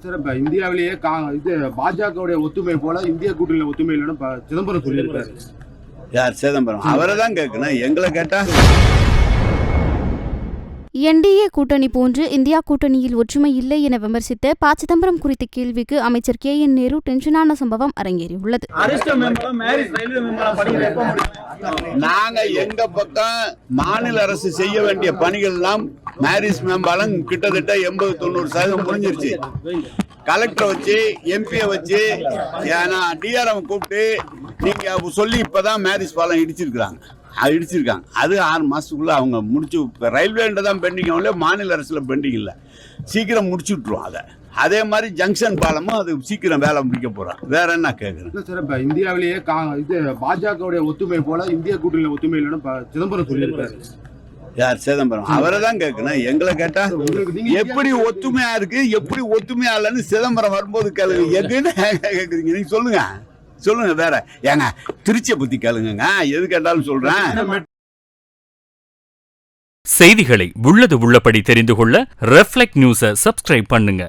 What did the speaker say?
Sir இப்ப இந்தியாவிலேயே இது பாஜகவுடைய ஒத்துமை போல இந்திய கூட்டணியில ஒத்துமை இல்லைன்னு சிதம்பரம் சொல்லியிருக்காரு. யார் சிதம்பரம்? அவரை தான் கேட்கணும், எங்களை கேட்டா. என்டிஏ கூட்டணி போன்று இந்தியா கூட்டணியில் ஒற்றுமை இல்லை என விமர்சித்த ப. சிதம்பரம் குறித்த கேள்விக்கு அமைச்சர் KN நேரு டென்ஷனான சம்பவம் அரங்கேறியுள்ளது. நாங்க எங்க பக்கம் மாநில அரசு செய்ய வேண்டிய பணிகள் எல்லாம் மேரிஸ் மேம்பாலம் கிட்டத்தட்ட 80-90% முடிஞ்சிருச்சு. கலெக்டரை வச்சு எம்பியை வச்சு DRM கூப்பிட்டு நீங்க சொல்லி இப்பதான் மேரிஸ் பாலம் இடிச்சிருக்காங்க. அது 6 மாசத்துக்குள்ள அவங்க முடிச்சு. ரயில்வேல தான் பெண்டிங், மாநில அரசுல பெண்டிங் இல்லை, சீக்கிரம் முடிச்சு விட்டுருவோம். அதே மாதிரி ஜங்ஷன் பாலமும் அது சீக்கிரம் வேலை முடிக்க போறோம். வேற என்ன கேட்குறேன் சார் இப்ப இந்தியாவிலேயே இது பாஜகவுடைய ஒத்துமை போல இந்திய கூட்டணியில ஒத்துமை இல்லைன்னு சிதம்பரம் சொல்லியிருக்காரு. யார் சிதம்பரம்? அவரை தான் கேட்கணும், எங்களை கேட்டா. எப்படி ஒத்துமையா இருக்கு, எப்படி ஒத்துமையா இல்லைன்னு சிதம்பரம் வரும்போது கேளுங்க. எங்கன்னு கேக்குறீங்க? நீங்க சொல்லுங்க வேற. ஏங்க திருச்சியை பத்தி கேளுங்க, எது கேட்டாலும் சொல்றேன். செய்திகளை உள்ளது உள்ளபடி தெரிந்து கொள்ள ரெஃப்ளெக்ட் நியூஸை சப்ஸ்கிரைப் பண்ணுங்க.